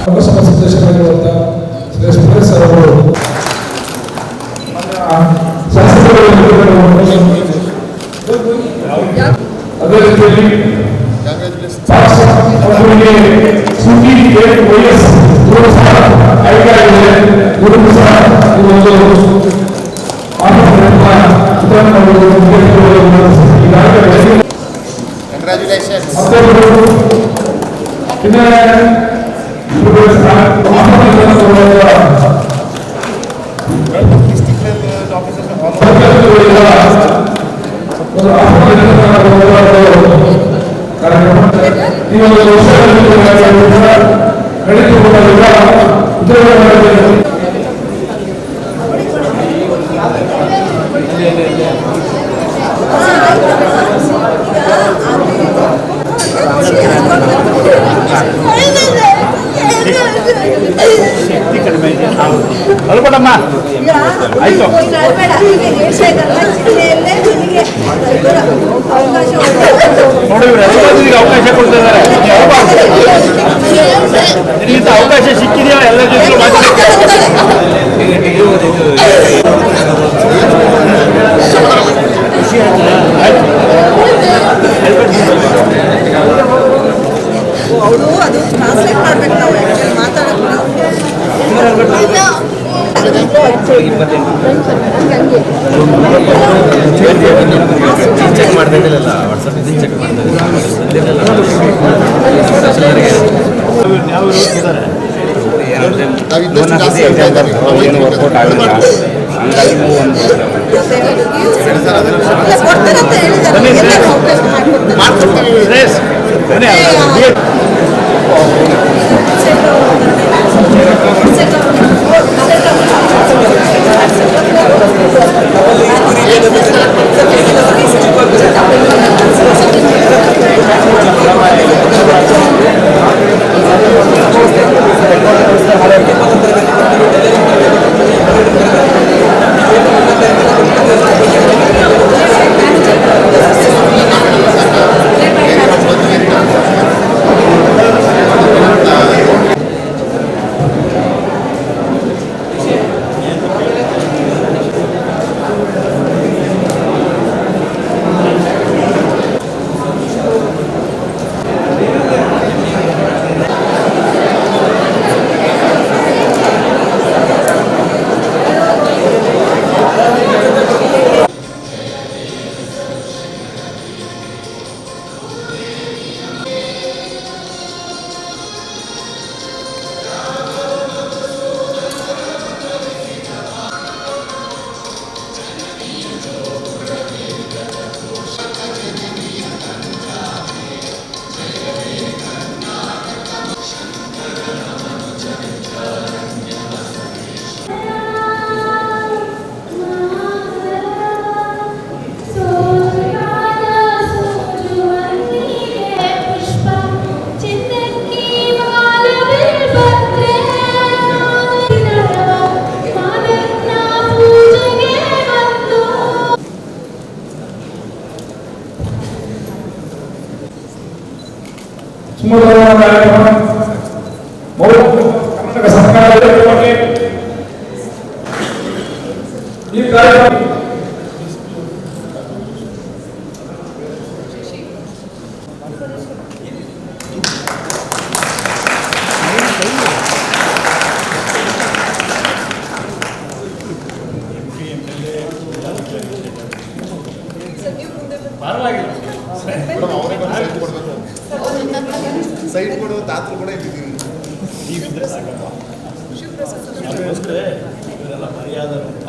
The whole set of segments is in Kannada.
ಲೋಕಸಭಾ ಸದಸ್ಯರಾಗಿರುವಂಥ ಶ್ರೀ ಸುರೇಶ್ ಸರ್ ಅವರು ಅದೇ ರೀತಿಯಲ್ಲಿ ಅವರಿಗೆ ಸುದ್ದಿ ವೈಎಸ್ ಗುರು ಸಹ ಆಯ್ಕೆಯಾಗಿದೆ. ಗುರು ಸಹ ಒಂದು ಅಲ್ಬೇಡಮ್ಮ ಆಯ್ತು ನೋಡಿ ನಿನಗೆ ಅವಕಾಶ ಕೊಡ್ತಾ ಇದ್ದಾರೆ. ನಿನಗಿಂತ ಅವಕಾಶ ಸಿಕ್ಕಿದೆಯಾ ಎಲ್ಲ ಜೊತೆ ಅವರು ಅದು ಟ್ರಾನ್ಸ್ಲೇಟ್ ಮಾಡ್ಬೇಕು ನಾವು ಮಾತಾಡೋದು ಚೆಕ್ ಮಾಡ್ತಾ ಇದ್ದಿಲ್ಲ ವಾಟ್ಸಪ್ ಚೆಕ್ ಮಾಡ್ತಾ ಏನು ವರ್ಕೌಟ್ ಆಗಿಲ್ಲ ಹಂಗಾಗಿ ಸುಮಧುರವಾದ ಕಾರ್ಯಕ್ರಮ ಕರ್ನಾಟಕ ಸರ್ಕಾರದ ಈ ಕಾರ್ಯಕ್ರಮ ಸೈಡ್ ಕೊಡುವ ತಾತ್ರ ಕೂಡ ಇದ್ದೀವಿ. ಇವರೆಲ್ಲ ಮರ್ಯಾದರು ಅಂತ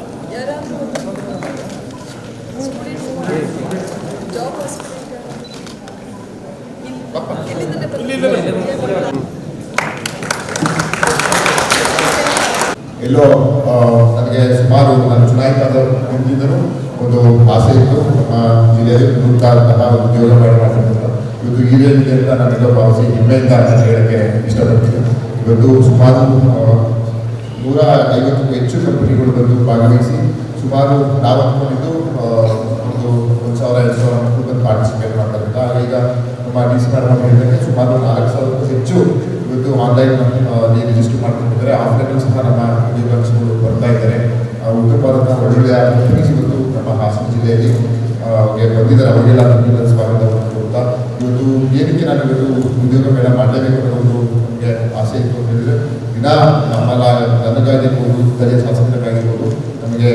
ಎಲ್ಲೋ ನನಗೆ ಸುಮಾರು ನಾನು ಚುನಾಯಿತರಾದ ಮುಂದಿದ್ದರೂ ಒಂದು ಆಸೆ ಇತ್ತು ನಮ್ಮ ಜಿಲ್ಲೆಯಲ್ಲಿ ನೂತಂತಹ ಉದ್ಯೋಗ ಮಾಡಬೇಕಂತ. ಇವತ್ತು ಈ ವೇದಿಕೆ ಅಂತ ನಾನೆಲ್ಲ ಭಾವಿಸಿ ಹೆಮ್ಮೆಯಿಂದ ನಾನು ಹೇಳಕ್ಕೆ ಇಷ್ಟಪಡ್ತೀನಿ. ಇವತ್ತು ಸುಮಾರು 150ಕ್ಕೂ ಹೆಚ್ಚು ಕಂಪನಿಗಳು ಬಂದು ಭಾಗವಹಿಸಿ ಸುಮಾರು ನಾವು ಅಂದ್ಕೊಂಡಿದ್ದು ಒಂದು 1,000-2,000 ಮಕ್ಕಳು ಬಂದು ಪಾರ್ಟಿಸಿಪೇಟ್ ಮಾಡ್ತಾರೆ. ಈಗ ನಮ್ಮ ಡಿ ಸಿ ಮೇಡಮ್ ಹೇಳಿದಂಗೆ ಸುಮಾರು 4,000ಕ್ಕೂ ಹೆಚ್ಚು ಇವತ್ತು ಆನ್ಲೈನ್ ಆನ್ಲೈನ್ ರಿಜಿಸ್ಟರ್ ಮಾಡ್ಕೊಂಡಿದ್ದಾರೆ. ಆಫ್ಲೈನ್ ಸಹ ನಮ್ಮ ಉದ್ಯೋಗಾಂಶಗಳು ಬರ್ತಾ ಇದ್ದಾರೆ. ಉತ್ತರ ಭಾರತ ಒಳ್ಳೊಳ್ಳೆಯ ಕಂಪನೀಸ್ ಇವತ್ತು ನಮ್ಮ ಹಾಸನ ಜಿಲ್ಲೆಯಲ್ಲಿ ಬಂದಿದ್ದಾರೆ. ಅವರಿಗೆಲ್ಲ ಸ್ವಾಗತವನ್ನು ಕೊಡ್ತಾ ಇವತ್ತು ಏನಕ್ಕೆ ನಾನು ಇವತ್ತು ಉದ್ಯೋಗ ಮೇಳ ಮಾಡಲೇಬೇಕು ಅನ್ನೋದು ನಮಗೆ ಆಸೆ ಇತ್ತು ಅಂತ ಹೇಳಿದರೆ, ದಿನ ನನಗಾಗಿರ್ಬೋದು, ಸ್ಥಳೀಯ ಶಾಸಕರಿಗಾಗಿರ್ಬೋದು, ನಮಗೆ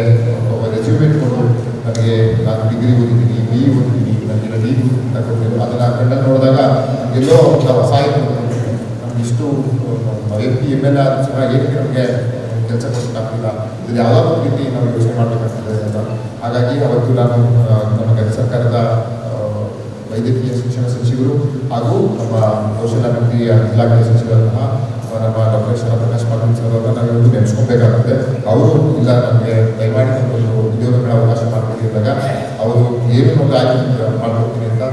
ರೆಸ್ಯೂಮ್ ಇಟ್ಕೊಂಡು ನನಗೆ ನಾನು ಡಿಗ್ರಿ ಓದಿದ್ದೀನಿ, BE ಓದಿದ್ದೀನಿ, ನನಗೆ ಡಿಗ್ರಿ ತಗೊಂಡು ಅದನ್ನು ಕಣ್ಣಲ್ಲಿ ನೋಡಿದಾಗ ನಮಗೆಲ್ಲೋ ಹೊಸ ಆಯಿತು. ನಮ್ಗೆ ಇಷ್ಟು MP ML ಆದರೂ ಸಹ ಏನಕ್ಕೆ ನಮಗೆ ಕೆಲಸ ಕೊಡೋಕ್ಕಾಗ್ತಿಲ್ಲ, ಇದು ಯಾವುದಾದ್ರೂ ರೀತಿ ನಾವು ಯೋಚನೆ ಮಾಡಬೇಕಾಗ್ತದೆ ಅಂತ. ಹಾಗಾಗಿ ಅವತ್ತು ನಾನು ನಮ್ಮ ಕೇಂದ್ರ ಸರ್ಕಾರದ ವೈದ್ಯಕೀಯ ಶಿಕ್ಷಣ ಸಚಿವರು ಹಾಗೂ ನಮ್ಮ ಕೌಶಲ್ಯಾಭಿವೃದ್ಧಿ ಇಲಾಖೆಯ ಸಚಿವರನ್ನ ನಮ್ಮ ಡಾಕ್ಟರ್ ಪ್ರಕಾಶ್ ಪಾಟೀಲ್ ಸರ್ ಅವರನ್ನ ನಾವು ಇವತ್ತು ನೆನೆಸ್ಕೊಬೇಕಾಗ್ತದೆ. ಅವರು ಇಲ್ಲ ನಮಗೆ ದಯಮಾಡಿ ನಮ್ಮೊಂದು ಉದ್ಯೋಗಗಳ ಅವಕಾಶ ಮಾಡಿದಾಗ ಅವರು ಏನು ಒಂದು ಆಯ್ಕೆ ಮಾಡ್ಕೊಡ್ತೀನಿ ಅಂತ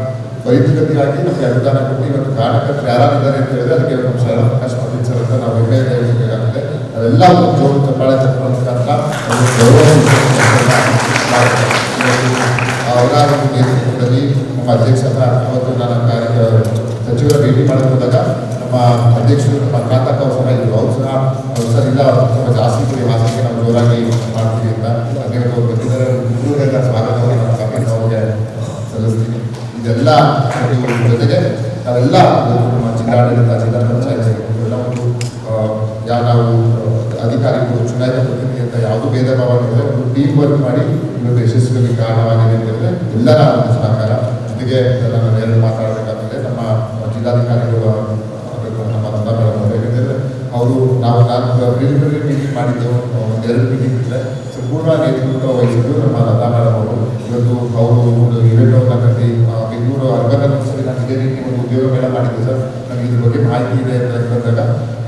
ತ್ವರಿತಗತಿಯಾಗಿ ನಮಗೆ ಅನುದಾನ ಕೊಟ್ಟು ಇವತ್ತು ಕಾರಣಕರ್ತರು ಯಾರಾಗಿದ್ದಾರೆ ಅಂತ ಹೇಳಿದ್ರೆ ಅದಕ್ಕೆ ನಮ್ಮ ಪ್ರಕಾಶ್ ಪಾಟೀಲ್ ಸರ್ ಅಂತ ನಾವು ಹೆಮ್ಮೆ ಹೇಳಬೇಕಾಗುತ್ತೆ. ಅವೆಲ್ಲ ಜೋರು ಚಪ್ಪಾಳೆ ತಗೊಳ್ಳೋದಕ್ಕಂತ ಅವರ ಒಂದು ನೇತೃತ್ವದಲ್ಲಿ ನಮ್ಮ ಅಧ್ಯಕ್ಷರ ಅವತ್ತು ನಾನು ಸಚಿವರ ಭೇಟಿ ಮಾಡಕ್ಕೆ ಹೋದಾಗ ನಮ್ಮ ಅಧ್ಯಕ್ಷರು ನಮ್ಮ ಕಾಂತಕ್ಕ ಅವರು ಸಹ ಇದ್ದರು. ಅವರು ಸಹ ಸರ್ ಇಲ್ಲ ಸ್ವಲ್ಪ ಜಾಸ್ತಿ ಕೊಡಿ, ಹಾಸನಕ್ಕೆ ನಾವು ಜೋರಾಗಿ ಮಾಡ್ತೀವಿ ಅಂತ ಅನೇಕ ಅವರು ಬಂದಿದ್ದಾರೆ. ಹುಡುಗರೆಲ್ಲ ಸ್ವಾಗತವನ್ನು ನಮ್ಮ ಕಾಂಗ್ರೆಸ್ ಅವರಿಗೆ ಸಲ್ಲಿಸ್ತೀನಿ. ಇದೆಲ್ಲ ಜೊತೆಗೆ ನಾವೆಲ್ಲ ನಮ್ಮ ಜಿಲ್ಲಾಡಳಿತ, ಜಿಲ್ಲಾ ಪಂಚಾಯತ್ ಎಲ್ಲ ಒಂದು ನಾವು ಅಧಿಕಾರಿಗಳು, ಚುನಾಯಿತ ಪ್ರತಿನಿಧಿ ಅಂತ ಯಾವುದೂ ಭೇದ ಭಾವ ಇದೆ, ಒಂದು ಟೀಮ್ ವರ್ಕ್ ಮಾಡಿ ಇವತ್ತು ಯಶಸ್ವಿಗೆ ಕಾರಣವಾಗಿದೆ ಅಂತಂದರೆ ಎಲ್ಲರ ಒಂದು ಸಹಕಾರ. ಜೊತೆಗೆ ನಾನು ಎರಡು ಮಾತಾಡಬೇಕಾಗ್ತದೆ ನಮ್ಮ ಜಿಲ್ಲಾಧಿಕಾರಿಗಳು ನಮ್ಮ ತಂಡ ಮೇಡಮ್, ಯಾಕೆಂದರೆ ಅವರು ನಾನು ಪ್ರಿಲಿಮಿನರಿ ಮೀಟಿಂಗ್ ಮಾಡಿದ್ದೆವು, ಒಂದೆರಡು ಮೀಟಿಂಗ್ ಇದ್ದರೆ ಸಂಪೂರ್ಣ ನೇತೃತ್ವ ವಹಿಸಿದ್ದು ನಮ್ಮ ಲತಾ ಮೇಡಮ್ ಅವರು. ಇವತ್ತು ಅವರು ಒಂದು ಇವೆಂಟನ್ನು ಕಟ್ಟಿ ಬೆಂಗಳೂರು ಅರ್ಬನ್ ಯೂನಿವರ್ಸಿಟಿ ನಾನು ಇದೇ ರೀತಿ ಒಂದು ಉದ್ಯೋಗ ಮೇಳ ಮಾಡಿದ್ದೆ ಸರ್, ನನಗೆ ಇದ್ರ ಬಗ್ಗೆ ಮಾಹಿತಿ ಇದೆ ಅಂತ ಬಂದಾಗ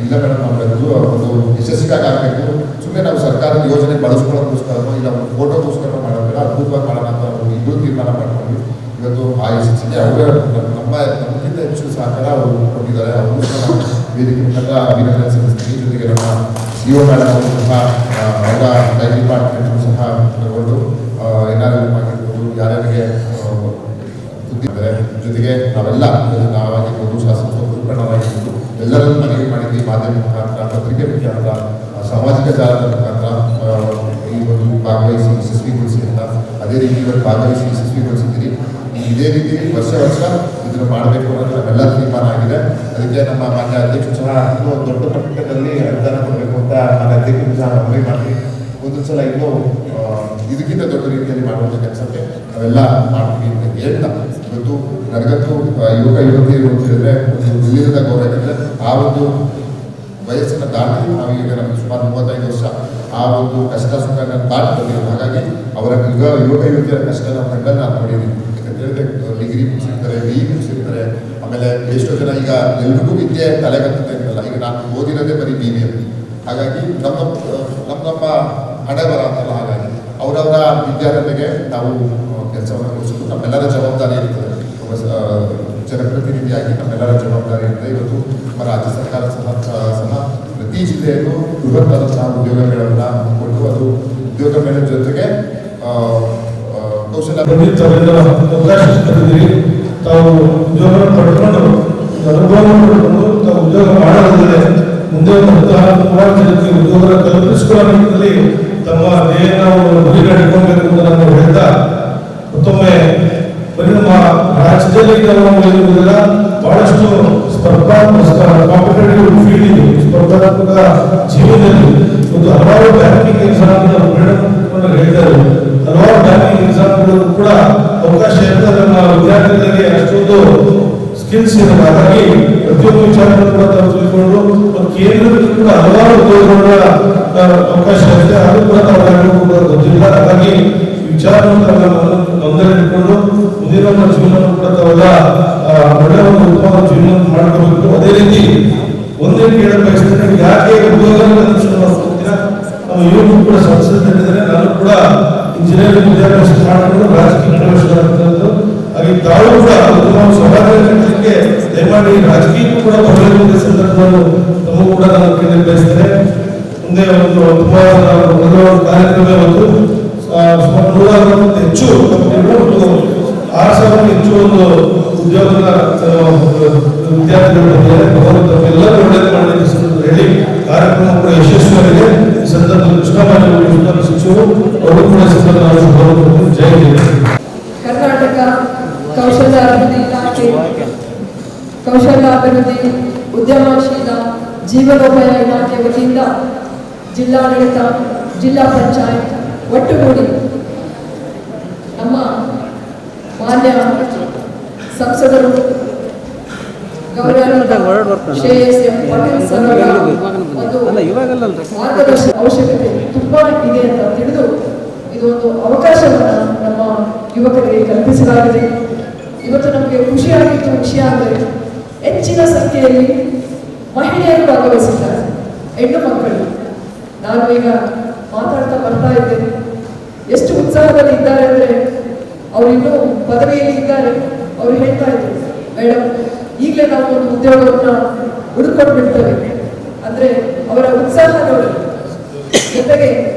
ಇಲ್ಲ ಮೇಡಮ್ ನಾವೆಲ್ಲರೂ ಒಂದು ಯಶಸ್ವಿಯಾಗಿ ಆಗಬೇಕು, ಸುಮ್ಮನೆ ನಾವು ಸರ್ಕಾರದ ಯೋಜನೆ ಬಳಸ್ಕೊಳ್ಳೋದಕ್ಕೋಸ್ಕರ ಇಲ್ಲ ಒಂದು ಫೋಟೋಗೋಸ್ಕರ ಮಾಡೋದಿಲ್ಲ, ಅದ್ಭುತವಾಗಿ ಮಾಡೋಣ ಅಂತ ನಾವು ಇಬ್ಬರು ತೀರ್ಮಾನ ಮಾಡ್ಕೊಂಡ್ವಿ. ಇವತ್ತು ಆ ಯಶಸ್ಸಿಗೆ ಅವರೇ ನಮಗಿಂತ ಹೆಚ್ಚು ಸಹಕಾರ ಅವರು ಕೊಟ್ಟಿದ್ದಾರೆ. ಅವರು ಸಹ ನಾವು ವೇದಿಕೆ ಮುಖಾಂತರ ಅಭಿನಂದನೆ ಸಲ್ಲಿಸ್ತೀವಿ. ಜೊತೆಗೆ ನಮ್ಮ CO ಮೇಡಮ್ ಅವರು ಸಹ ಅವರ ಲೈಫ್ ಡಿಪಾರ್ಟ್ಮೆಂಟ್ ಸಹ ತಗೊಂಡು NRLM ಆಗಿರ್ಬೋದು, ಯಾರ್ಯಾರಿಗೆ ಸುದ್ದಿದ್ದಾರೆ. ಜೊತೆಗೆ ನಾವೆಲ್ಲ ನಾವಾಗಿರ್ಬೋದು, ಶಾಸಕರು ಗುರುಗಳಾಗಿರ್ಬೋದು, ಎಲ್ಲರನ್ನು ಮನವಿ ಮಾಡಿದ್ವಿ. ಮಾಧ್ಯಮ ಮುಖಾಂತರ, ಪತ್ರಿಕೆ ಮುಖಾಂತರ, ಸಾಮಾಜಿಕ ಜಾಲದ ಮುಖಾಂತರ ಈ ಒಂದು ಭಾಗವಹಿಸಿ ಯಶಸ್ವಿಗೊಳಿಸಿ ಅಂತ. ಅದೇ ರೀತಿ ಇವತ್ತು ಭಾಗವಹಿಸಿ ಯಶಸ್ವಿಗೊಳಿಸಿದ್ದೀರಿ. ಇದೇ ರೀತಿ ವರ್ಷ ಇದನ್ನು ಮಾಡಬೇಕು ಅನ್ನೋದು ನಮ್ಮೆಲ್ಲ ತೀರ್ಮಾನ ಆಗಿದೆ. ಅದಕ್ಕೆ ನಮ್ಮ ಮಾನ್ಯ ಅಧ್ಯಕ್ಷರು ಸಹ ಇನ್ನೂ ದೊಡ್ಡ ಮಟ್ಟದಲ್ಲಿ ಅನುದಾನ ಕೊಡಬೇಕು ಅಂತ ಮಾನ್ಯ ಅಧ್ಯಕ್ಷರು ಸಹ ಮನವಿ ಮಾಡಿ ಒಂದು ಸಲ ಇನ್ನೂ ಇದಕ್ಕಿಂತ ದೊಡ್ಡ ರೀತಿಯಲ್ಲಿ ಮಾಡುವಂಥ ಕೆಲಸಕ್ಕೆ ನಾವೆಲ್ಲ ಮಾಡ್ತೀವಿ ಅಂತ ಹೇಳ್ತಾ, ಇವತ್ತು ನನಗಂತೂ ಯುವಕ ಯುವತಿಯರು ಅಂತ ಹೇಳಿದ್ರೆ ಒಂದು ದಿಲ್ಲಿರದ ಗೌರವ. ಯಾಕಂದರೆ ಆ ಒಂದು ವಯಸ್ಸನ್ನು ದಾಟಿ ನಾವು ಈಗ ನಮಗೆ ಸುಮಾರು 35 ವರ್ಷ ಆ ಒಂದು ಕಷ್ಟ ಸುಖ ದಾಟಿ ಬಂದಿರೋದು. ಹಾಗಾಗಿ ಅವರ ಯುವಕ ಯುವತಿಯರ ಕಷ್ಟ ನಾವು ಕಂಡಲ್ಲಿ ನಾನು ನೋಡಿದ್ದೀನಿ. ಯಾಕಂತ ಹೇಳಿದ್ರೆ ಡಿಗ್ರಿ ಮುಗಿಸಿರ್ತಾರೆ, BE ಮುಗಿಸಿರ್ತಾರೆ, ಆಮೇಲೆ ಎಷ್ಟೋ ಜನ ಈಗ ಎಲ್ರಿಗೂ ವಿದ್ಯೆ ತಲೆಗತ್ತದೆ ಅಂತಲ್ಲ, ಈಗ ನಾನು ಓದಿರೋದೇ ಬರೀ BBA. ಹಾಗಾಗಿ ನಮ್ಮ ಹಣೆ ಬರ ಅಂತಲ್ಲ. ಹಾಗಾಗಿ ಅವರವರ ವಿದ್ಯಾರ್ಥಿಗೆ ನಾವು ಕೆಲಸವನ್ನು ಕೊಡಿಸೋದು ನಮ್ಮೆಲ್ಲರ ಜವಾಬ್ದಾರಿ ಇರ್ತದೆ. ಒಬ್ಬ ಜನಪ್ರತಿನಿಧಿಯಾಗಿ ನಮ್ಮೆಲ್ಲರ ಜವಾಬ್ದಾರಿ ಇರ್ತದೆ. ಇವತ್ತು ನಮ್ಮ ರಾಜ್ಯ ಸರ್ಕಾರ ಸಹ ಪ್ರತಿ ಜಿಲ್ಲೆಯಲ್ಲೂ ಬೃಹತ್ತಾದಂತಹ ಉದ್ಯೋಗ ಮೇಳವನ್ನು ಹಮ್ಮಿಕೊಂಡು ಅದು ಉದ್ಯೋಗ ಮೇಳದ ಜೊತೆಗೆ ಕೌಶಲ್ಯ ಅವಕಾಶ ಕೊಟ್ಟಿದ್ದೀರಿ. ತಾವು ಉದ್ಯೋಗ ಪಡ್ಕೊಂಡು ಅನುಭವವನ್ನು ಪಡ್ಕೊಂಡು ತಾವು ಉದ್ಯೋಗ ಮಾಡೋದಿದೆ ಮುಂದೆ ಮೂರು ಜನಕ್ಕೆ ಉದ್ಯೋಗ ಕಲ್ಪಿಸಿಕೊಳ್ಳೋ ನಿಟ್ಟಿನಲ್ಲಿ ತಮ್ಮ ಧ್ಯೇಯ ನಾವು ಗುರಿಗಳು ಇಟ್ಕೊಳ್ಬೇಕು ಅಂತ ನಾನು ಹೇಳ್ತಾ, ಮತ್ತೊಮ್ಮೆ ಬರೀ ನಮ್ಮ ರಾಜ್ಯದಲ್ಲಿ ನಾವು ಬಹಳಷ್ಟು ಕಾಂಪಿಟೇಟಿವ್ ಫೀಲ್ಡ್ ಇದೆ, ಸ್ಪರ್ಧಾತ್ಮಕ ಜೀವನದಲ್ಲಿ ಒಂದು ಹಲವಾರು ಬ್ಯಾಂಕಿಂಗ್ ಎಕ್ಸಾಮ್ ಹೇಳ್ತಾರೆ. ಹಲವಾರು ಬ್ಯಾಂಕಿಂಗ್ ಎಕ್ಸಾಮ್ಗಳು ಕೂಡ ಅವಕಾಶ ಇರ್ತದೆ. ನಮ್ಮ ವಿದ್ಯಾರ್ಥಿಗಳಿಗೆ ಅಷ್ಟೊಂದು ಸ್ಕಿಲ್ಸ್ ಇದೆ. ಹಾಗಾಗಿ ಪ್ರತಿಯೊಂದು ವಿಚಾರಗಳು ಕೂಡ ತಾವು ತಿಳ್ಕೊಂಡು ಮತ್ತು ಕೇಂದ್ರದಲ್ಲಿ ಕೂಡ ಹಲವಾರು ಉದ್ಯೋಗಗಳ ಅವಕಾಶ ಇದೆ. ಅದು ಕೂಡ ತಾವು ಗೊತ್ತಿಲ್ಲ. ಹಾಗಾಗಿ ವಿಚಾರವನ್ನು ತೊಂದರೆ ಇಟ್ಕೊಂಡು ಮುಂದಿನ ನಮ್ಮ ಜೀವನವನ್ನು ಕೂಡ ತಾವೆಲ್ಲ ಒಳ್ಳೆಯ ಒಂದು ಉತ್ತಮ ಜೀವನ ಮಾಡ್ಕೋಬೇಕು. ಅದೇ ರೀತಿ ಒಂದೇ ಕೇಳಕ್ ಬಯಸ್ತೇನೆ, ಯಾಕೆ ಉದ್ಯೋಗ ನಮ್ಮ ಯುವಕರು ಕೂಡ ಸಂಸದರಿದ್ದಾರೆ. ನಾನು ಕೂಡ ಇಂಜಿನಿಯರಿಂಗ್ ವಿದ್ಯಾಭ್ಯಾಸ ಮಾಡಿಕೊಂಡು ರಾಜಕೀಯ ಪ್ರವೇಶಿಸಿದಂಥದ್ದು. ಹಾಗೆ ತಾವು ಕೂಡ ಉತ್ತಮ ಸಮಾಜಕ್ಕೆ ದಯಮಾಡಿ ರಾಜಕೀಯಕ್ಕೂ ಕೂಡ ಬರಲಿರುವ ಸಂದರ್ಭವನ್ನು ತಮಗೂ ಕೂಡ ನಾನು ಕೇಳಿ ಬಯಸ್ತೇನೆ. ಮುಂದೆ ಒಂದು ಉತ್ತಮವಾದ ಕಾರ್ಯಕ್ರಮ ಇವತ್ತು ಸುಮಾರು 160 ಹೆಚ್ಚು ಕಂಪನಿಗಳು 6,000 ಹೆಚ್ಚು ಒಂದು ಉದ್ಯೋಗದ ವಿದ್ಯಾರ್ಥಿಗಳು ಬಂದಿದ್ದಾರೆ. ಎಲ್ಲರೂ ಒಳ್ಳೆಯದು ಮಾಡಲಿಕ್ಕೆ ಹೇಳಿ ಕಾರ್ಯಕ್ರಮ ಕೂಡ ಯಶಸ್ವಿಯಾಗಿದೆ. ಈ ಸಂದರ್ಭದಲ್ಲಿ ಕೃಷ್ಣರಾಜ ಸಚಿವರು ಅವರು ಕೂಡ ಸಂದರ್ಭ ಜಯ ಕರ್ನಾಟಕ ಕೌಶಲ್ಯಾಭಿವೃದ್ಧಿ ಇಲಾಖೆ, ಕೌಶಲ್ಯಾಭಿವೃದ್ಧಿ, ಉದ್ಯಮಶೀಲ ಜೀವನೋಪಾಯ ಇಲಾಖೆ ವತಿಯಿಂದ ಜಿಲ್ಲಾಡಳಿತ, ಜಿಲ್ಲಾ ಪಂಚಾಯತ್ ಒಟ್ಟುಗೂಡಿ ನಮ್ಮ ಮಾನ್ಯ ಸಂಸದರು ಗೌರವಾನ್ವಿತ ಶ್ರೇಯಸ್ ಎಂ ಪಾಟೀಲ್ ಸರ್ ಅವರ ಒಂದು ಮಾರ್ಗದರ್ಶನ ಅವಶ್ಯಕತೆ ತುಂಬಾ ಇದೆ ಅಂತ ತಿಳಿದು ಇದೊಂದು ಅವಕಾಶವನ್ನು ನಮ್ಮ ಯುವಕರಿಗೆ ಕಲ್ಪಿಸಲಾಗಿದೆ. ಇವತ್ತು ನಮಗೆ ಖುಷಿಯಾಗಿತ್ತು ವಿಷಯ ಅಂದರೆ ಹೆಚ್ಚಿನ ಸಂಖ್ಯೆಯಲ್ಲಿ ಮಹಿಳೆಯರು ಭಾಗವಹಿಸಿದ್ದಾರೆ, ಹೆಣ್ಣು ಮಕ್ಕಳು. ನಾನು ಈಗ ಮಾತಾಡ್ತಾ ಬರ್ತಾ ಇದ್ದೇನೆ, ಎಷ್ಟು ಉತ್ಸಾಹದಲ್ಲಿ ಇದ್ದಾರೆ ಅಂದರೆ ಅವರು ಇನ್ನೂ ಪದವಿಯಲ್ಲಿ ಇದ್ದಾರೆ. ಅವರು ಹೇಳ್ತಾ ಇದ್ರು, ಮೇಡಮ್ ಈಗಲೇ ನಾವು ಒಂದು ಉದ್ಯೋಗವನ್ನು ಹುಡುಕೊಂಡು ಬಿಡ್ತೇವೆ ಅಂದರೆ ಅವರ ಉತ್ಸಾಹ ನೋಡಿ. ಜೊತೆಗೆ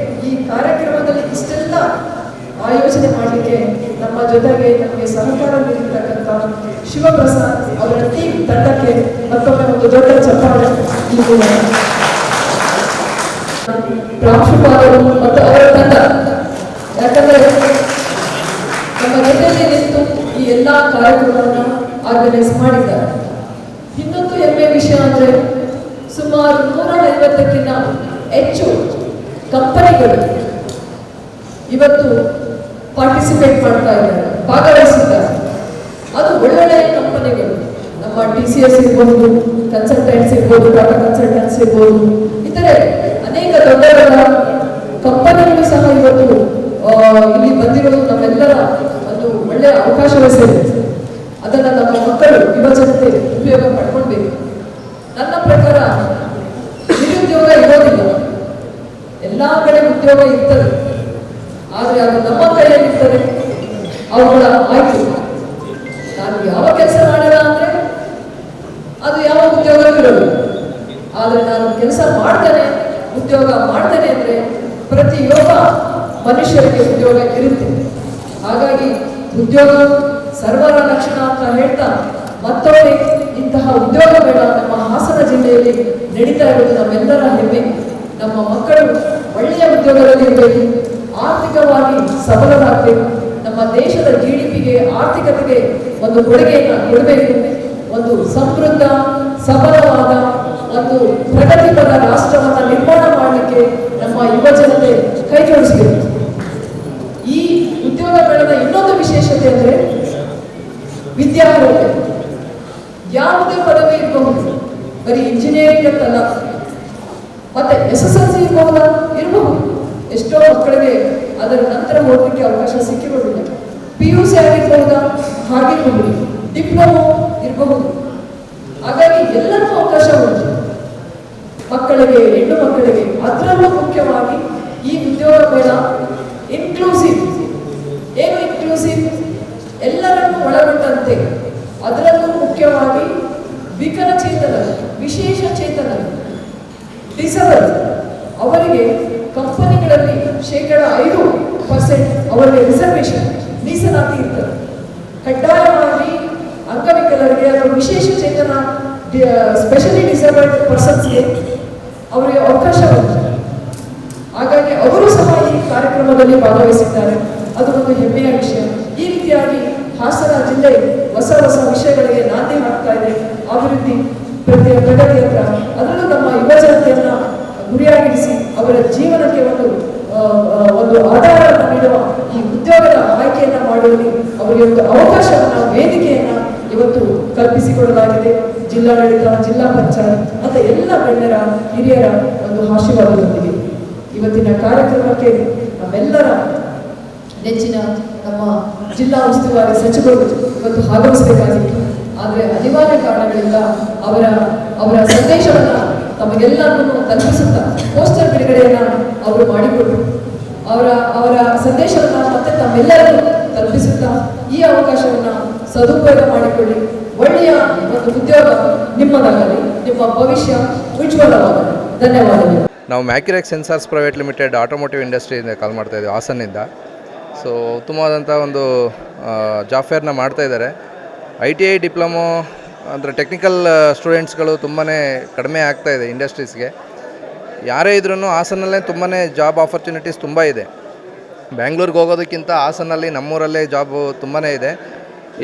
ಈ ಕಾರ್ಯಕ್ರಮದಲ್ಲಿ ಇಷ್ಟೆಲ್ಲ ಆಯೋಜನೆ ಮಾಡಲಿಕ್ಕೆ ನಮ್ಮ ಜೊತೆಗೆ ನಮಗೆ ಸಹಕಾರ ನೀಡಿರ್ತಕ್ಕಂಥ ಶಿವಪ್ರಸಾದ್ ಅವರ ಟೀಮ್ ತಂಡಕ್ಕೆ ಮತ್ತೊಮ್ಮೆ ಒಂದು ದೊಡ್ಡ ಚಪ್ಪಾಳೆ. ಪ್ರಾಂಶುಪಾಲರು ಮತ್ತು ಅವರ ತಂಡ, ಯಾಕಂದ್ರೆ ನಮ್ಮ ಜೊತೆಯಲ್ಲಿ ನಿಂತು ಈ ಎಲ್ಲ ಕಾರ್ಯಕ್ರಮವನ್ನು ಆರ್ಗನೈಸ್ ಮಾಡಿದ್ದಾರೆ. ಇನ್ನೊಂದು ಹೆಮ್ಮೆ ವಿಷಯ ಅಂದ್ರೆ ಸುಮಾರು 150ಕ್ಕಿಂತ ಹೆಚ್ಚು ಕಂಪನಿಗಳು ಇವತ್ತು ಪಾರ್ಟಿಸಿಪೇಟ್ ಮಾಡ್ತಾ ಇದ್ದಾರೆ, ಭಾಗವಹಿಸಿದ್ದಾರೆ. ಅದು ಒಳ್ಳೊಳ್ಳೆಯ ಕಂಪನಿಗಳು, ನಮ್ಮ TCS ಇರ್ಬೋದು, ಕನ್ಸಲ್ಟೆಂಟ್ಸ್ ಇರ್ಬೋದು, ಟಾಟಾ ಕನ್ಸಲ್ಟೆಂಟ್ಸ್ ಇರ್ಬೋದು, ಇತರೆ ಅನೇಕ ದೊಡ್ಡ ದೊಡ್ಡ ಕಂಪನಿಗಳು ಸಹ ಇವತ್ತು ಇಲ್ಲಿ ಬಂದಿರೋದು ನಮ್ಮೆಲ್ಲರ ಒಂದು ಒಳ್ಳೆಯ ಅವಕಾಶವೇ ಸೇರಿದೆ. ಅದನ್ನು ನಮ್ಮ ಮಕ್ಕಳು ಯುವಜನತೆ ಉಪಯೋಗ ಪಡ್ಕೊಳ್ಬೇಕು. ನನ್ನ ಪ್ರಕಾರ ನಿರುದ್ಯೋಗ ಇರೋದಿಲ್ಲ, ಎಲ್ಲ ಕಡೆ ಉದ್ಯೋಗ ಇರ್ತದೆ, ಆದರೆ ಅದು ನಮ್ಮ ಕೈಯಲ್ಲಿರ್ತದೆ. ಅವುಗಳ ಆಯ್ಕೆ, ನಾನು ಯಾವ ಕೆಲಸ ಮಾಡಿಲ್ಲ ಅಂದ್ರೆ ಅದು ಯಾವ ಉದ್ಯೋಗವೂ ಇರೋದು. ಆದರೆ ನಾನು ಕೆಲಸ ಮಾಡ್ತೇನೆ, ಉದ್ಯೋಗ ಮಾಡ್ತೇನೆ ಅಂದ್ರೆ ಪ್ರತಿಯೊಬ್ಬ ಮನುಷ್ಯರಿಗೆ ಉದ್ಯೋಗ ಇರುತ್ತೆ. ಹಾಗಾಗಿ ಉದ್ಯೋಗ ಸರ್ವರ ಲಕ್ಷಣ ಅಂತ ಹೇಳ್ತಾ ಮತ್ತೊಮ್ಮೆ ಇಂತಹ ಉದ್ಯೋಗ ಮೇಳ ನಮ್ಮ ಹಾಸನ ಜಿಲ್ಲೆಯಲ್ಲಿ ನಡೀತಾ ಇರೋದು ನಮ್ಮೆಲ್ಲರ ಹೆಮ್ಮೆ. ನಮ್ಮ ಮಕ್ಕಳು ಒಳ್ಳೆಯ ಉದ್ಯೋಗದಲ್ಲಿ ಇರಬೇಕು, ಆರ್ಥಿಕವಾಗಿ ಸಬಲರಾಗಬೇಕು, ನಮ್ಮ ದೇಶದ GDPಗೆ, ಆರ್ಥಿಕತೆಗೆ ಒಂದು ಕೊಡುಗೆಯನ್ನು ಕೊಡಬೇಕು. ಒಂದು ಸಮೃದ್ಧ, ಸಬಲವಾದ, ಒಂದು ಪ್ರಗತಿಪರ ರಾಷ್ಟ್ರವನ್ನು ನಿರ್ಮಾಣ ಮಾಡಲಿಕ್ಕೆ ನಮ್ಮ ಯುವಜನತೆ ಕೈ ಜೋಡಿಸಬೇಕು. ಈ ಉದ್ಯೋಗ ಮೇಳದ ಇನ್ನೊಂದು ವಿಶೇಷತೆ ಅಂದರೆ ವಿದ್ಯಾರ್ಹತೆ. ಯಾವುದೇ ಪದವಿ ಇರಬಹುದು, ಬರೀ ಇಂಜಿನಿಯರಿಂಗ್ ಅಂತಲ್ಲ, ಮತ್ತೆ SSLC ಇರಬಹುದು. ಎಷ್ಟೋ ಮಕ್ಕಳಿಗೆ ಅದರ ನಂತರ ಓದಲಿಕ್ಕೆ ಅವಕಾಶ ಸಿಕ್ಕಿರೋದಿಲ್ಲ. PUC ಆಗಿರಬಹುದಾ, ಹಾಗಿರಬಹುದು, ಡಿಪ್ಲೊಮೊ ಇರಬಹುದು. ಹಾಗಾಗಿ ಎಲ್ಲರೂ ಅವಕಾಶ ಉಂಟು ಮಕ್ಕಳಿಗೆ, ಹೆಣ್ಣು ಮಕ್ಕಳಿಗೆ. ಅದರಲ್ಲೂ ಮುಖ್ಯವಾಗಿ ಈ ಉದ್ಯೋಗ ಮೇಳ ಇನ್ಕ್ಲೂಸಿವ್. ಏನು ಇನ್ಕ್ಲೂಸಿವ್? ಎಲ್ಲರನ್ನು ಒಳಗೊಂಡಂತೆ. ಅದರಲ್ಲೂ ಮುಖ್ಯವಾಗಿ ವಿಕಲಚೇತನರು, ವಿಶೇಷ ಚೇತನರು, ಡಿಸಬಲ್ ಅವರಿಗೆ ಕಂಪನಿಗಳಲ್ಲಿ 5% ಅವರಿಗೆ ರಿಸರ್ವೇಶನ್ ಮೀಸಲಾತಿ ಇರ್ತದೆ. ಕಡ್ಡಾಯವಾಗಿ ಅಂಗವಿಕಲರಿಗೆ ಅಥವಾ ವಿಶೇಷ ಚೇತನ ಸ್ಪೆಷಲಿ ಡಿಸೇಬಲ್ಡ್ ಪರ್ಸನ್ಸ್ಗೆ ಅವರಿಗೆ ಅವಕಾಶ ಉಂಟು. ಹಾಗಾಗಿ ಅವರು ಸಹ ಈ ಕಾರ್ಯಕ್ರಮದಲ್ಲಿ ಭಾಗವಹಿಸಿದ್ದಾರೆ. ಅದು ಒಂದು ಹೆಮ್ಮೆಯ ವಿಷಯ. ಈ ರೀತಿಯಾಗಿ ಹಾಸನ ಜಿಲ್ಲೆ ಹೊಸ ಹೊಸ ವಿಷಯಗಳಿಗೆ ನಾಂದಿ ಹಾಕ್ತಾ ಇದೆ, ಅಭಿವೃದ್ಧಿ ಪ್ರಗತಿ ಹತ್ರ. ಅದರಲ್ಲೂ ನಮ್ಮ ಯುವಜನತೆಯನ್ನ ಗುರಿಯಾಗಿರಿಸಿ ಅವರ ಜೀವನಕ್ಕೆ ಒಂದು ಆಧಾರವನ್ನು ನೀಡುವ ಈ ಉದ್ಯೋಗದ ಆಯ್ಕೆಯನ್ನ ಮಾಡುವಲ್ಲಿ ಅವರಿಗೆ ಒಂದು ಅವಕಾಶವನ್ನ, ವೇದಿಕೆಯನ್ನ ಇವತ್ತು ಕಲ್ಪಿಸಿಕೊಡಲಾಗಿದೆ. ಜಿಲ್ಲಾಡಳಿತ, ಜಿಲ್ಲಾ ಪಂಚಾಯತ್ ಮತ್ತೆ ಎಲ್ಲ ಗಣ್ಯರ, ಹಿರಿಯರ ಒಂದು ಆಶೀರ್ವಾದದೊಂದಿಗೆ ಇವತ್ತಿನ ಕಾರ್ಯಕ್ರಮಕ್ಕೆ ನಮ್ಮೆಲ್ಲರ ನೆಚ್ಚಿನ ನಮ್ಮ ಜಿಲ್ಲಾ ಉಸ್ತುವಾರಿ ಸಚಿವರು ಇವತ್ತು ಭಾಗವಹಿಸಬೇಕಾಗಿತ್ತು. ಆದರೆ ಅನಿವಾರ್ಯ ಕಾರಣಗಳಿಂದ ಅವರ ಸಂದೇಶವನ್ನು ತಮಗೆಲ್ಲರನ್ನು ತಲುಪಿಸುತ್ತಾ ಪೋಸ್ಟರ್ ಬಿಡುಗಡೆಯನ್ನ ಅವರು ಮಾಡಿಕೊಟ್ರು. ಅವರ ಸಂದೇಶವನ್ನು ಮತ್ತೆ ತಮ್ಮೆಲ್ಲರಿಗೂ ತಲುಪಿಸುತ್ತಾ ಈ ಅವಕಾಶವನ್ನು ಸದುಪಯೋಗ ಮಾಡಿಕೊಳ್ಳಿ. ಒಳ್ಳೆಯ ಒಂದು ಉದ್ಯೋಗ ನಿಮ್ಮದಾಗಲಿ, ನಿಮ್ಮ ಭವಿಷ್ಯ ಉಜ್ವಲವಾಗಲಿ. ಧನ್ಯವಾದಗಳು. ನಾವು ಮ್ಯಾಕ್ಯುರೆಕ್ಸ್ ಸೆನ್ಸಾರ್ಸ್ ಪ್ರೈವೇಟ್ ಲಿಮಿಟೆಡ್ ಆಟೋಮೋಟಿವ್ ಇಂಡಸ್ಟ್ರಿಯಿಂದ ಕಾಲ್ ಮಾಡ್ತಾ ಇದ್ದೀವಿ, ಹಾಸನಿಂದ. ಸೊ ಉತ್ತಮವಾದಂಥ ಒಂದು ಜಾಬ್ ಫೇರ್ನ ಮಾಡ್ತಾಯಿದ್ದಾರೆ. ITI ಡಿಪ್ಲೊಮೊ ಅಂದರೆ ಟೆಕ್ನಿಕಲ್ ಸ್ಟೂಡೆಂಟ್ಸ್ಗಳು ತುಂಬಾ ಕಡಿಮೆ ಆಗ್ತಾಯಿದೆ ಇಂಡಸ್ಟ್ರೀಸ್ಗೆ. ಯಾರೇ ಇದ್ರೂ ಹಾಸನಲ್ಲೇ ತುಂಬಾ ಜಾಬ್ ಆಪರ್ಚುನಿಟೀಸ್ ತುಂಬ ಇದೆ. ಬ್ಯಾಂಗ್ಳೂರಿಗೆ ಹೋಗೋದಕ್ಕಿಂತ ಹಾಸನಲ್ಲಿ ನಮ್ಮೂರಲ್ಲೇ ಜಾಬು ತುಂಬಾ ಇದೆ.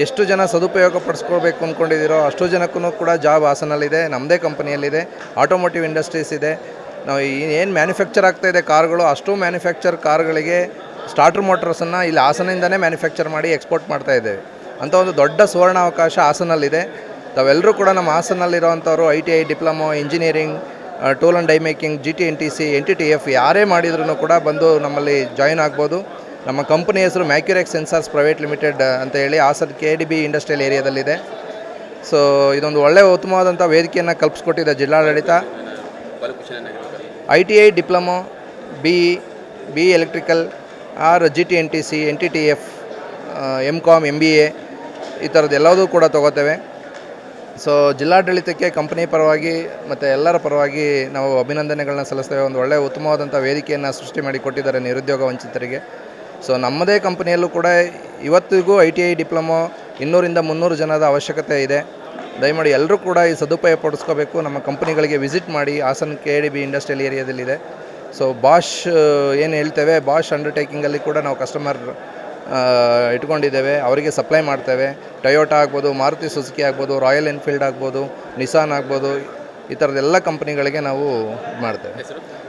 ಎಷ್ಟು ಜನ ಸದುಪಯೋಗ ಪಡಿಸ್ಕೊಳ್ಬೇಕು ಅಂದ್ಕೊಂಡಿದ್ದೀರೋ ಅಷ್ಟು ಜನಕ್ಕೂ ಕೂಡ ಜಾಬ್ ಹಾಸನಲ್ಲಿದೆ. ನಮ್ಮದೇ ಕಂಪನಿಯಲ್ಲಿದೆ. ಆಟೋಮೋಟಿವ್ ಇಂಡಸ್ಟ್ರೀಸ್ ಇದೆ. ನಾವು ಏನು ಮ್ಯಾನುಫ್ಯಾಕ್ಚರ್ ಆಗ್ತಾಯಿದೆ ಕಾರ್ಗಳು, ಅಷ್ಟು ಮ್ಯಾನುಫ್ಯಾಕ್ಚರ್ ಕಾರ್ಗಳಿಗೆ ಸ್ಟಾರ್ಟರ್ ಮೋಟರ್ಸನ್ನು ಇಲ್ಲಿ ಹಾಸನಿಂದನೇ ಮ್ಯಾನುಫ್ಯಾಕ್ಚರ್ ಮಾಡಿ ಎಕ್ಸ್ಪೋರ್ಟ್ ಮಾಡ್ತಾಯಿದ್ದೇವೆ. ಅಂಥ ಒಂದು ದೊಡ್ಡ ಸುವರ್ಣಾವಕಾಶ ಹಾಸನಲ್ಲಿದೆ. ತಾವೆಲ್ಲರೂ ಕೂಡ ನಮ್ಮ ಹಾಸನಲ್ಲಿರೋವಂಥವ್ರು ITI diploma, engineering, tool and dye making, GT&TC, NTTF ಯಾರೇ ಮಾಡಿದ್ರೂ ಕೂಡ ಬಂದು ನಮ್ಮಲ್ಲಿ ಜಾಯಿನ್ ಆಗ್ಬೋದು. ನಮ್ಮ ಕಂಪನಿ ಹೆಸರು ಮ್ಯಾಕ್ಯುರೆಕ್ಸ್ ಸೆನ್ಸಾರ್ಸ್ ಪ್ರೈವೇಟ್ ಲಿಮಿಟೆಡ್ ಅಂತ ಹೇಳಿ ಹಾಸನ KDB ಇಂಡಸ್ಟ್ರಿಯಲ್ ಏರಿಯಾದಲ್ಲಿದೆ. ಸೊ ಇದೊಂದು ಒಳ್ಳೆಯ ಉತ್ತಮವಾದಂಥ ವೇದಿಕೆಯನ್ನು ಕಲ್ಪಿಸ್ಕೊಟ್ಟಿದೆ ಜಿಲ್ಲಾಡಳಿತ. ITI diploma, BE electrical R GT&TC, NTTF, MCOM, MBA ಈ ಥರದ್ದು ಎಲ್ಲದೂ ಕೂಡ ತೊಗೋತೇವೆ. ಸೊ ಜಿಲ್ಲಾಡಳಿತಕ್ಕೆ ಕಂಪನಿ ಪರವಾಗಿ ಮತ್ತು ಎಲ್ಲರ ಪರವಾಗಿ ನಾವು ಅಭಿನಂದನೆಗಳನ್ನ ಸಲ್ಲಿಸ್ತೇವೆ. ಒಂದು ಒಳ್ಳೆಯ ಉತ್ತಮವಾದಂಥ ವೇದಿಕೆಯನ್ನು ಸೃಷ್ಟಿ ಮಾಡಿ ಕೊಟ್ಟಿದ್ದಾರೆ ನಿರುದ್ಯೋಗ ವಂಚಿತರಿಗೆ. ಸೊ ನಮ್ಮದೇ ಕಂಪನಿಯಲ್ಲೂ ಕೂಡ ಇವತ್ತಿಗೂ ITI ಡಿಪ್ಲೊಮೊ 200-300 ಜನದ ಅವಶ್ಯಕತೆ ಇದೆ. ದಯಮಾಡಿ ಎಲ್ಲರೂ ಕೂಡ ಈ ಸದುಪಯೋಗ ಪಡಿಸ್ಕೋಬೇಕು. ನಮ್ಮ ಕಂಪನಿಗಳಿಗೆ ವಿಸಿಟ್ ಮಾಡಿ. ಹಾಸನ KDB ಇಂಡಸ್ಟ್ರಿಯಲ್ ಏರಿಯಾದಲ್ಲಿದೆ. ಸೊ ಬಾಷ್ ಏನು ಹೇಳ್ತೇವೆ, ಬಾಷ್ ಅಂಡರ್ಟೇಕಿಂಗಲ್ಲಿ ಕೂಡ ನಾವು ಕಸ್ಟಮರ್ ಇಟ್ಕೊಂಡಿದ್ದೇವೆ. ಅವರಿಗೆ ಸಪ್ಲೈ ಮಾಡ್ತೇವೆ. ಟೊಯೋಟಾ ಆಗ್ಬೋದು, ಮಾರುತಿ ಸುಜುಕಿ ಆಗ್ಬೋದು, ರಾಯಲ್ ಎನ್ಫೀಲ್ಡ್ ಆಗ್ಬೋದು, ನಿಸಾನ್ ಆಗ್ಬೋದು, ಈ ಥರದ್ದೆಲ್ಲ ಕಂಪ್ನಿಗಳಿಗೆ ನಾವು ಮಾಡ್ತೇವೆ.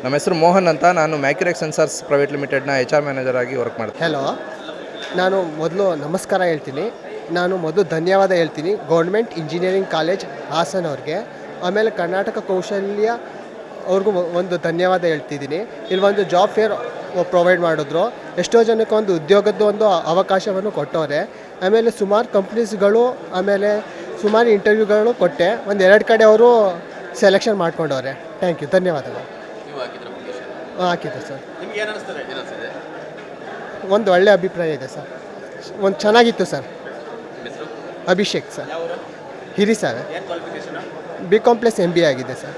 ನಮ್ಮ ಹೆಸರು ಮೋಹನ್ ಅಂತ. ನಾನು ಮ್ಯಾಕ್ಯುರೆಕ್ಸ್ ಸೆನ್ಸಾರ್ಸ್ ಪ್ರೈವೇಟ್ ಲಿಮಿಟೆಡ್ನ HR ಮ್ಯಾನೇಜರ್ ಆಗಿ ವರ್ಕ್ ಮಾಡ್ತೇನೆ. ಹಲೋ, ನಾನು ಮೊದಲು ನಮಸ್ಕಾರ ಹೇಳ್ತೀನಿ. ನಾನು ಮೊದಲು ಧನ್ಯವಾದ ಹೇಳ್ತೀನಿ ಗೌರ್ಮೆಂಟ್ ಇಂಜಿನಿಯರಿಂಗ್ ಕಾಲೇಜ್ ಹಾಸನ ಅವ್ರಿಗೆ. ಆಮೇಲೆ ಕರ್ನಾಟಕ ಕೌಶಲ್ಯ ಅವ್ರಿಗೂ ಒಂದು ಧನ್ಯವಾದ ಹೇಳ್ತಿದ್ದೀನಿ. ಇಲ್ಲಿ ಒಂದು ಜಾಬ್ ಫೇರ್ ಪ್ರೊವೈಡ್ ಮಾಡಿದ್ರು. ಎಷ್ಟೋ ಜನಕ್ಕೆ ಒಂದು ಉದ್ಯೋಗದ ಒಂದು ಅವಕಾಶವನ್ನು ಕೊಟ್ಟವ್ರೆ. ಆಮೇಲೆ ಸುಮಾರು ಕಂಪ್ನೀಸ್ಗಳು, ಆಮೇಲೆ ಸುಮಾರು ಇಂಟರ್ವ್ಯೂಗಳು ಕೊಟ್ಟೆ. 1-2 ಕಡೆ ಅವರು ಸೆಲೆಕ್ಷನ್ ಮಾಡ್ಕೊಂಡವ್ರೆ. ಥ್ಯಾಂಕ್ ಯು, ಧನ್ಯವಾದಗಳು. ಹಾಕಿದ್ದೆ ಸರ್. ಒಂದು ಒಳ್ಳೆಯ ಅಭಿಪ್ರಾಯ ಇದೆ ಸರ್. ಒಂದು ಚೆನ್ನಾಗಿತ್ತು ಸರ್. ಅಭಿಷೇಕ್ ಸರ್, ಹಿರಿ ಸರ್. BCom + MBA ಆಗಿದೆ ಸರ್.